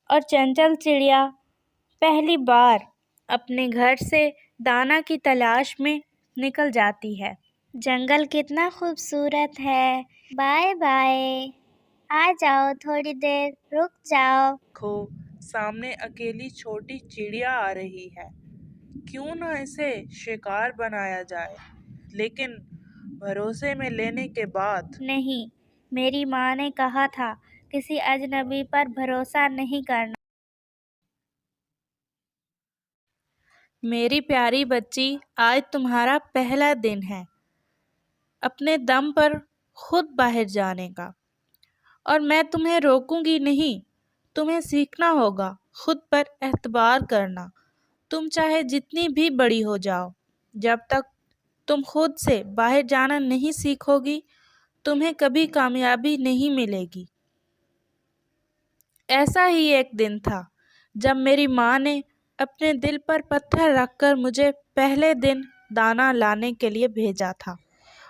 اور چنچل چڑیا پہلی بار اپنے گھر سے دانا کی تلاش میں نکل جاتی ہے۔ جنگل کتنا خوبصورت ہے، بائے بائے، آ جاؤ تھوڑی دیر رک جاؤ۔ دیکھو سامنے اکیلی چھوٹی چڑیا آ رہی ہے، کیوں نہ اسے شکار بنایا جائے، لیکن بھروسے میں لینے کے بعد نہیں، میری ماں نے کہا تھا کسی اجنبی پر بھروسہ نہیں کرنا۔ میری پیاری بچی، آج تمہارا پہلا دن ہے اپنے دم پر خود باہر جانے کا، اور میں تمہیں روکوں گی نہیں۔ تمہیں سیکھنا ہوگا خود پر اعتبار کرنا، تم چاہے جتنی بھی بڑی ہو جاؤ، جب تک تم خود سے باہر جانا نہیں سیکھو گی تمہیں کبھی کامیابی نہیں ملے گی۔ ایسا ہی ایک دن تھا جب میری ماں نے اپنے دل پر پتھر رکھ کر مجھے پہلے دن دانا لانے کے لیے بھیجا تھا،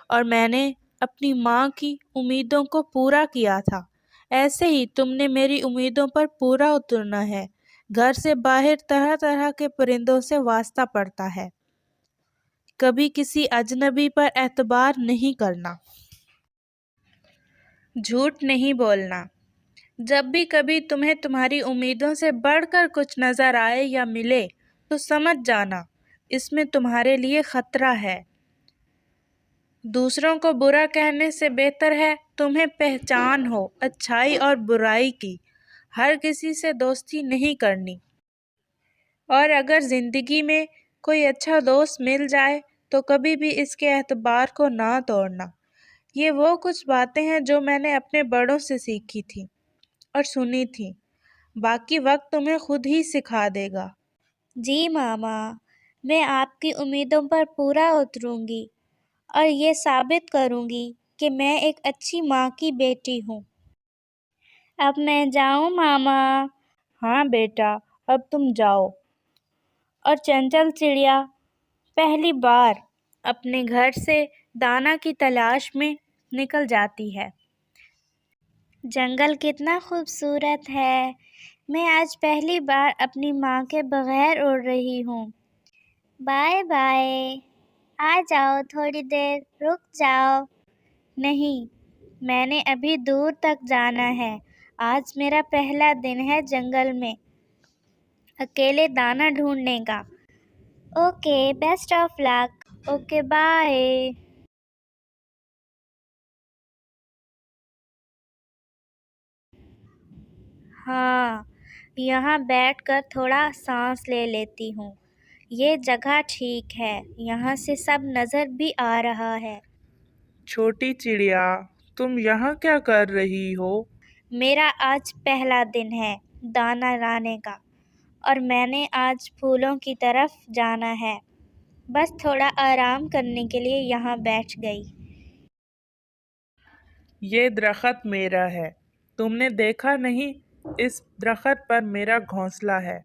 اور میں نے اپنی ماں کی امیدوں کو پورا کیا تھا۔ ایسے ہی تم نے میری امیدوں پر پورا اترنا ہے۔ گھر سے باہر طرح طرح کے پرندوں سے واسطہ پڑتا ہے، کبھی کسی اجنبی پر اعتبار نہیں کرنا، جھوٹ نہیں بولنا۔ جب بھی کبھی تمہیں تمہاری امیدوں سے بڑھ کر کچھ نظر آئے یا ملے تو سمجھ جانا اس میں تمہارے لیے خطرہ ہے۔ دوسروں کو برا کہنے سے بہتر ہے تمہیں پہچان ہو اچھائی اور برائی کی۔ ہر کسی سے دوستی نہیں کرنی، اور اگر زندگی میں کوئی اچھا دوست مل جائے تو کبھی بھی اس کے اعتبار کو نہ توڑنا۔ یہ وہ کچھ باتیں ہیں جو میں نے اپنے بڑوں سے سیکھی تھیں اور سنی تھیں، باقی وقت تمہیں خود ہی سکھا دے گا۔ جی ماما، میں آپ کی امیدوں پر پورا اتروں گی اور یہ ثابت کروں گی کہ میں ایک اچھی ماں کی بیٹی ہوں۔ اب میں جاؤں ماما؟ ہاں بیٹا، اب تم جاؤ۔ اور چنچل چڑیا پہلی بار اپنے گھر سے دانا کی تلاش میں نکل جاتی ہے۔ جنگل کتنا خوبصورت ہے، میں آج پہلی بار اپنی ماں کے بغیر اڑ رہی ہوں۔ بائے بائے، آ جاؤ تھوڑی دیر رک جاؤ۔ نہیں، میں نے ابھی دور تک جانا ہے، آج میرا پہلا دن ہے جنگل میں اکیلے دانا ڈھونڈنے کا۔ Okay, best of luck, okay bye. ہاں، یہاں بیٹھ کر تھوڑا سانس لے لیتی ہوں، یہ جگہ ٹھیک ہے، یہاں سے سب نظر بھی آ رہا ہے۔ چھوٹی چڑیا، تم یہاں کیا کر رہی ہو؟ میرا آج پہلا دن ہے دانا لانے کا، اور میں نے آج پھولوں کی طرف جانا ہے، بس تھوڑا آرام کرنے کے لیے یہاں بیٹھ گئی۔ یہ درخت میرا ہے، تم نے دیکھا نہیں؟ اس درخت پر میرا گھونسلہ ہے۔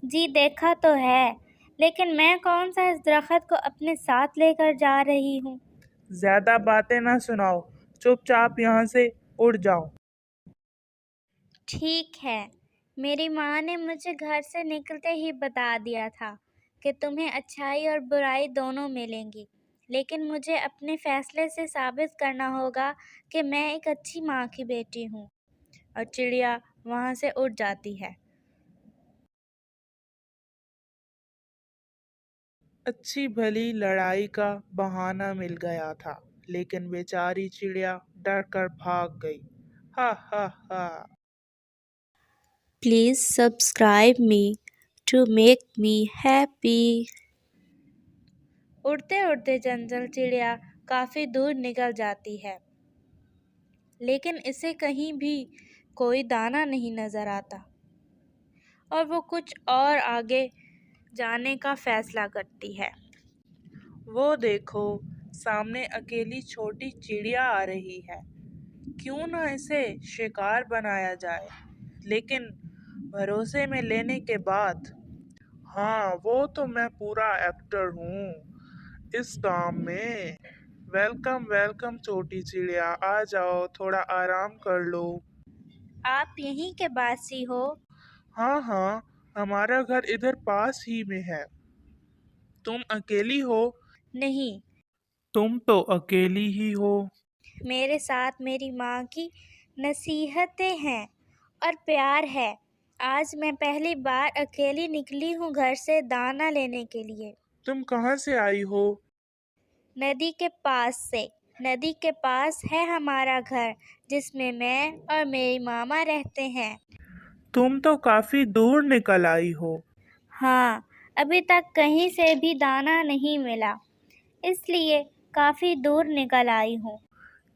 جی دیکھا تو ہے، لیکن میں کون سا اس درخت کو اپنے ساتھ لے کر جا رہی ہوں۔ زیادہ باتیں نہ سناؤ، چپ چاپ یہاں سے اڑ جاؤ۔ ٹھیک ہے، میری ماں نے مجھے گھر سے نکلتے ہی بتا دیا تھا کہ تمہیں اچھائی اور برائی دونوں ملیں گی، لیکن مجھے اپنے فیصلے سے ثابت کرنا ہوگا کہ میں ایک اچھی ماں کی بیٹی ہوں۔ اور چڑیا وہاں سے اڑ جاتی ہے۔ اچھی بھلی لڑائی کا بہانہ مل گیا تھا، لیکن بیچاری چڑیا ڈر کر بھاگ گئی۔ ہا ہا ہا۔ Please subscribe me to make me happy۔ اڑتے اڑتے چنچل چڑیا کافی دور نکل جاتی ہے، لیکن اسے کہیں بھی کوئی دانا نہیں نظر آتا، اور وہ کچھ اور آگے جانے کا فیصلہ کرتی ہے۔ وہ دیکھو سامنے اکیلی چھوٹی چڑیا آ رہی ہے، کیوں نہ اسے شکار بنایا جائے، لیکن بھروسے میں لینے کے بعد ہاں وہ تو میں پورا ایکٹر ہوں اس کام میں۔ ویلکم ویلکم چھوٹی چڑیا، آ جاؤ تھوڑا آرام کر لو۔ آپ یہیں کے باسی ہو؟ हाँ हाँ, हमारा घर इधर पास ही में है। तुम अकेली हो? नहीं, तुम तो अकेली ही हो। मेरे साथ मेरी माँ की नसीहतें हैं और प्यार है। आज मैं पहली बार अकेली निकली हूँ घर से दाना लेने के लिए। तुम कहाँ से आई हो? नदी के पास से। नदी के पास है हमारा घर, जिसमें मैं और मेरी मामा रहते हैं। तुम तो काफी दूर निकल आई हो। हाँ, अभी तक कहीं से भी दाना नहीं मिला, इसलिए काफ़ी दूर निकल आई हूँ।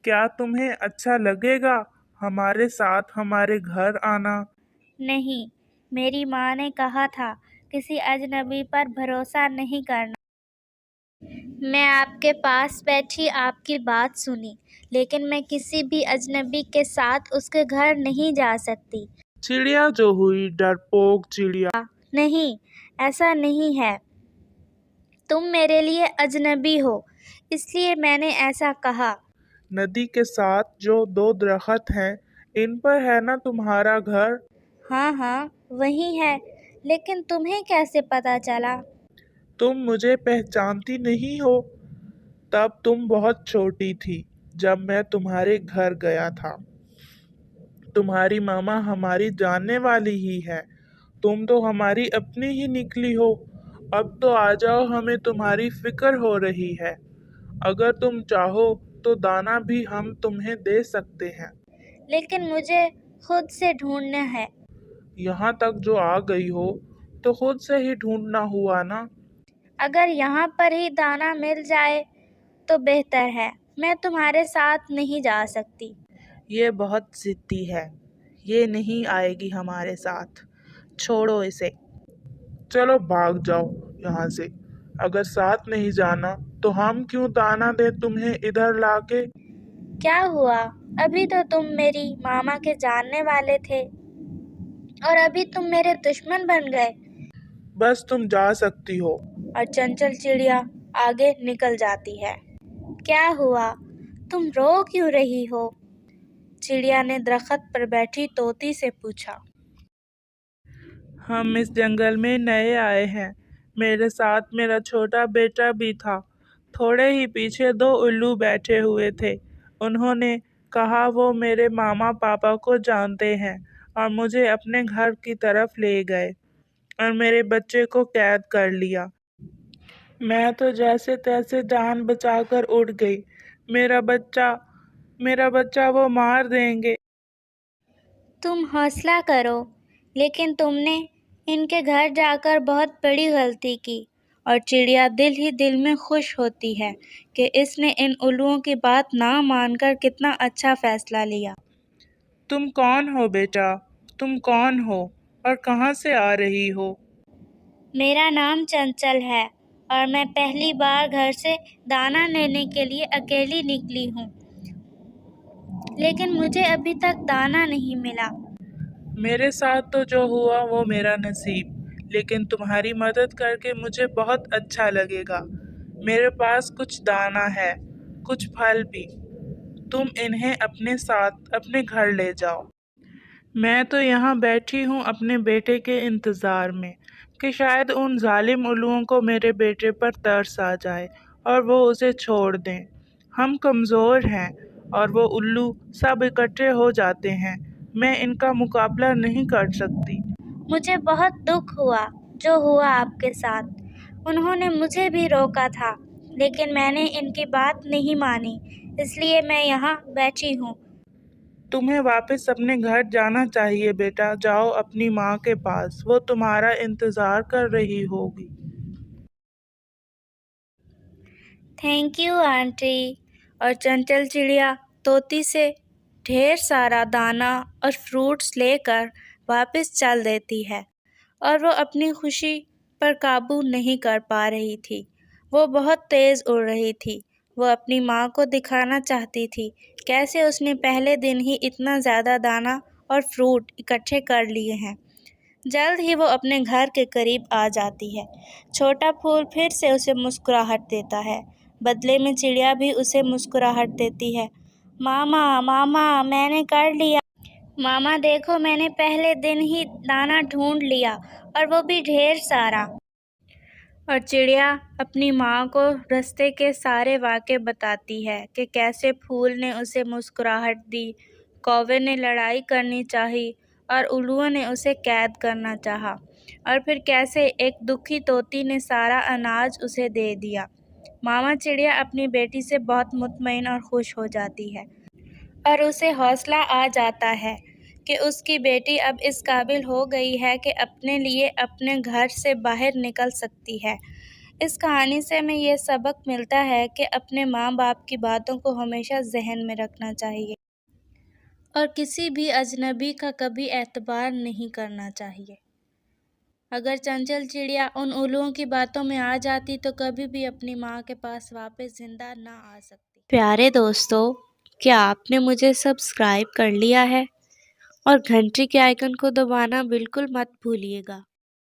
क्या तुम्हें अच्छा लगेगा हमारे साथ हमारे घर आना? नहीं, मेरी माँ ने कहा था किसी अजनबी पर भरोसा नहीं करना। मैं आपके पास बैठी आपकी बात सुनी, लेकिन मैं किसी भी अजनबी के साथ उसके घर नहीं जा सकती। चिड़िया जो हुई डरपोक चिड़िया। नहीं, ऐसा नहीं है। तुम मेरे लिए अजनबी हो, इसलिए मैंने ऐसा कहा। नदी के साथ जो दो दरख्त हैं, इन पर है ना तुम्हारा घर? हाँ हाँ, वही है, लेकिन तुम्हें कैसे पता चला? तुम मुझे पहचानती नहीं हो? तब तुम बहुत छोटी थी जब मैं तुम्हारे घर गया था। तुम्हारी मामा हमारी जानने वाली ही है। तुम तो हमारी अपनी ही निकली हो। अब तो आ जाओ, हमें तुम्हारी फिक्र हो रही है। अगर तुम चाहो तो दाना भी हम तुम्हें दे सकते हैं। लेकिन मुझे खुद से ढूंढना है। यहाँ तक जो आ गई हो तो खुद से ही ढूंढना हुआ ना। अगर यहाँ पर ही दाना मिल जाए तो बेहतर है। मैं तुम्हारे साथ नहीं जा सकती। ये बहुत जिद्दी है, ये नहीं आएगी हमारे साथ, छोड़ो इसे। चलो भाग जाओ यहाँ से। अगर साथ नहीं जाना तो हम क्यों दाना दे तुम्हें इधर लाके? क्या हुआ? अभी तो तुम मेरी मामा के जानने वाले थे और अभी तुम मेरे दुश्मन बन गए। बस तुम जा सकती हो। और चंचल चिड़िया आगे निकल जाती है। क्या हुआ? तुम रो क्यों रही हो? चिड़िया ने दरख्त पर बैठी तोती से पूछा। हम इस जंगल में नए आए हैं। मेरे साथ मेरा छोटा बेटा भी था। थोड़े ही पीछे दो उल्लू बैठे हुए थे। उन्होंने कहा वो मेरे मामा पापा को जानते हैं और मुझे अपने घर की तरफ ले गए और मेरे बच्चे को कैद कर लिया। मैं तो जैसे तैसे जान बचाकर उड़ गई। मेरा बच्चा वो मार देंगे। तुम हौसला करो, लेकिन तुमने इनके घर जाकर बहुत बड़ी गलती की। और चिड़िया दिल ही दिल में खुश होती है कि इसने इन उल्लुओं की बात ना मानकर कितना अच्छा फैसला लिया। तुम कौन हो बेटा? तुम कौन हो और कहाँ से आ रही हो? मेरा नाम चंचल है और मैं पहली बार घर से दाना लेने के लिए अकेली निकली हूँ, लेकिन मुझे अभी तक दाना नहीं मिला। मेरे साथ तो जो हुआ वो मेरा नसीब, लेकिन तुम्हारी मदद करके मुझे बहुत अच्छा लगेगा। मेरे पास कुछ दाना है, कुछ फल भी। तुम इन्हें अपने साथ अपने घर ले जाओ। मैं तो यहाँ बैठी हूँ अपने बेटे के इंतज़ार में कि शायद उन जालिम उल्लुओं को मेरे बेटे पर तरस आ जाए और वो उसे छोड़ दें। हम कमज़ोर हैं और वो उल्लू सब इकट्ठे हो जाते हैं। मैं इनका मुकाबला नहीं कर सकती। मुझे बहुत दुख हुआ जो हुआ आपके साथ। उन्होंने मुझे भी रोका था, लेकिन मैंने इनकी बात नहीं मानी, इसलिए मैं यहाँ बैठी हूँ। तुम्हें वापस अपने घर जाना चाहिए बेटा। जाओ अपनी माँ के पास, वो तुम्हारा इंतज़ार कर रही होगी। Thank you aunty. और चंचल चिड़िया तोती से ढेर सारा दाना और फ्रूट्स लेकर वापस चल देती है और वो अपनी खुशी पर काबू नहीं कर पा रही थी। वो बहुत तेज़ उड़ रही थी। वो अपनी माँ को दिखाना चाहती थी कैसे उसने पहले दिन ही इतना ज़्यादा दाना और फ्रूट इकट्ठे कर लिए हैं। जल्द ही वो अपने घर के करीब आ जाती है। छोटा फूल फिर से उसे मुस्कुराहट देता है। बदले में चिड़िया भी उसे मुस्कुराहट देती है। मामा मामा, मैंने कर लिया। मामा देखो, मैंने पहले दिन ही दाना ढूंढ लिया, और वो भी ढेर सारा। और चिड़िया अपनी माँ को रास्ते के सारे वाक़े बताती है कि कैसे फूल ने उसे मुस्कुराहट दी, कौवे ने लड़ाई करनी चाही और उल्लुओं ने उसे कैद करना चाहा, और फिर कैसे एक दुखी तोती ने सारा अनाज उसे दे दिया। मामा चिड़िया अपनी बेटी से बहुत मुतमईन और खुश हो जाती है, और उसे हौसला आ जाता है कि उसकी बेटी अब इस काबिल हो गई है कि अपने लिए अपने घर से बाहर निकल सकती है। इस कहानी से हमें ये सबक मिलता है कि अपने माँ बाप की बातों को हमेशा जहन में रखना चाहिए और किसी भी अजनबी का कभी एतबार नहीं करना चाहिए। अगर चंचल चिड़िया उन उल्लुओं की बातों में आ जाती तो कभी भी अपनी माँ के पास वापस जिंदा ना आ सकती। प्यारे दोस्तों, क्या आपने मुझे सब्सक्राइब कर लिया है? और घंटी के आइकन को दबाना बिल्कुल मत भूलिएगा।